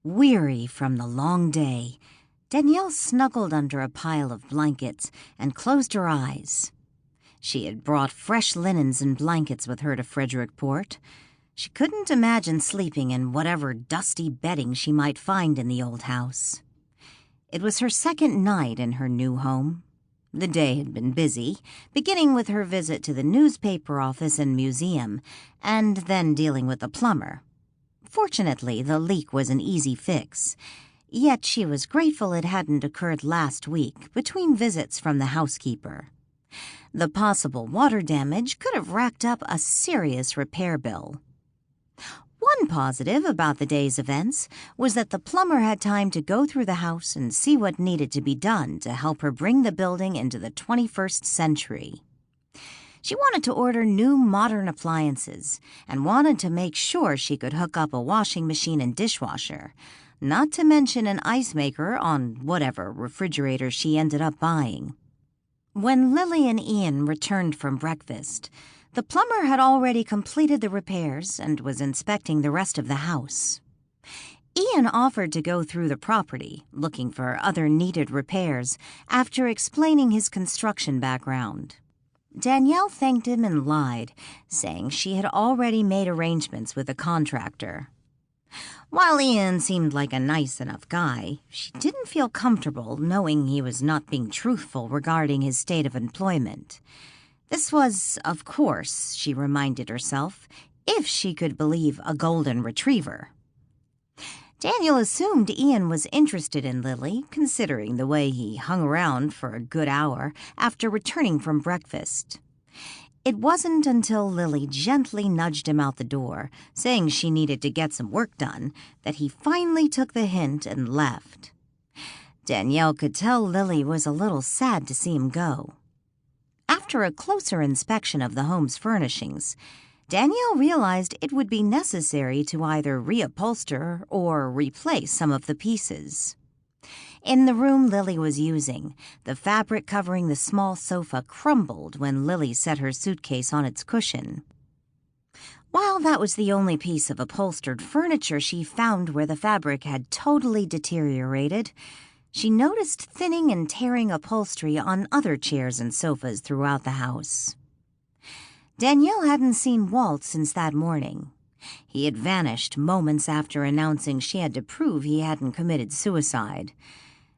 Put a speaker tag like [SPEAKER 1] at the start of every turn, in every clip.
[SPEAKER 1] Weary from the long day, Danielle snuggled under a pile of blankets and closed her eyes. She had brought fresh linens and blankets with her to Frederickport. She couldn't imagine sleeping in whatever dusty bedding she might find in the old house. It was her second night in her new home. The day had been busy, beginning with her visit to the newspaper office and museum, and then dealing with the plumber. Fortunately, the leak was an easy fix, yet she was grateful it hadn't occurred last week between visits from the housekeeper. The possible water damage could have racked up a serious repair bill. One positive about the day's events was that the plumber had time to go through the house and see what needed to be done to help her bring the building into the 21st century. She wanted to order new modern appliances and wanted to make sure she could hook up a washing machine and dishwasher, not to mention an ice maker on whatever refrigerator she ended up buying. When Lily and Ian returned from breakfast, the plumber had already completed the repairs and was inspecting the rest of the house. Ian offered to go through the property, looking for other needed repairs, after explaining his construction background. Danielle thanked him and lied, saying she had already made arrangements with a contractor. While Ian seemed like a nice enough guy, she didn't feel comfortable knowing he was not being truthful regarding his state of employment. This was, of course, she reminded herself, if she could believe a golden retriever. Daniel assumed Ian was interested in Lily, considering the way he hung around for a good hour after returning from breakfast. It wasn't until Lily gently nudged him out the door, saying she needed to get some work done, that he finally took the hint and left. Danielle could tell Lily was a little sad to see him go. After a closer inspection of the home's furnishings, Danielle realized it would be necessary to either reupholster or replace some of the pieces. In the room Lily was using, the fabric covering the small sofa crumbled when Lily set her suitcase on its cushion. While that was the only piece of upholstered furniture she found where the fabric had totally deteriorated, she noticed thinning and tearing upholstery on other chairs and sofas throughout the house. Danielle hadn't seen Walt since that morning. He had vanished moments after announcing she had to prove he hadn't committed suicide.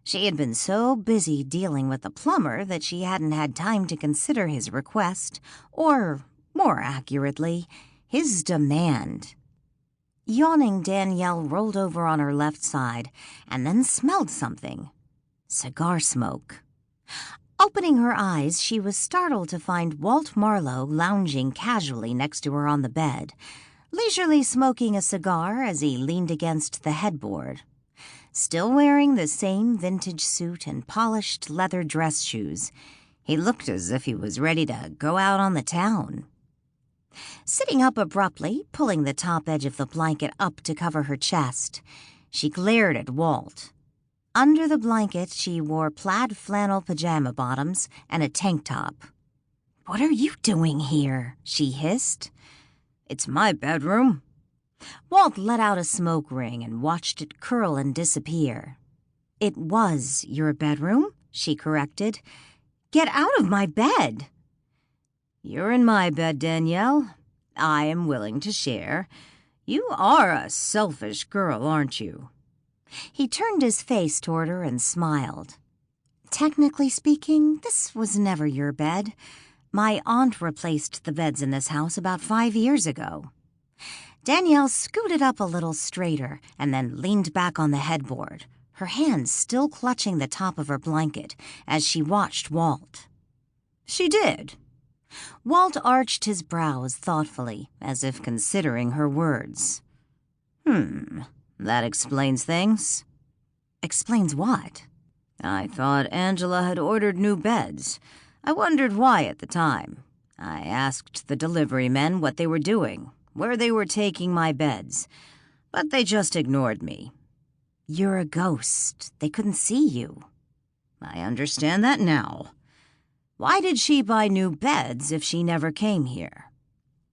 [SPEAKER 1] She had been so busy dealing with the plumber that she hadn't had time to consider his request, or, more accurately, his demand. Yawning, Danielle rolled over on her left side and then smelled something. Cigar smoke. Opening her eyes, she was startled to find Walt Marlow lounging casually next to her on the bed, leisurely smoking a cigar as he leaned against the headboard. Still wearing the same vintage suit and polished leather dress shoes, he looked as if he was ready to go out on the town. Sitting up abruptly, pulling the top edge of the blanket up to cover her chest, she glared at Walt. Under the blanket, she wore plaid flannel pajama bottoms and a tank top. "What are you doing here?" she hissed. "It's my bedroom." Walt let out a smoke ring and watched it curl and disappear. "It was your bedroom," she corrected. "Get out of my bed." "You're in my bed, Danielle. I am willing to share. You are a selfish girl, aren't you?" He turned his face toward her and smiled. "Technically speaking, this was never your bed. My aunt replaced the beds in this house about 5 years ago." Danielle scooted up a little straighter and then leaned back on the headboard, her hands still clutching the top of her blanket as she watched Walt. "She did." Walt arched his brows thoughtfully, as if considering her words. That explains things." "Explains what?" "I thought Angela had ordered new beds. I wondered why at the time. I asked the delivery men what they were doing, where they were taking my beds, but they just ignored me." "You're a ghost. They couldn't see you." "I understand that now. Why did she buy new beds if she never came here?"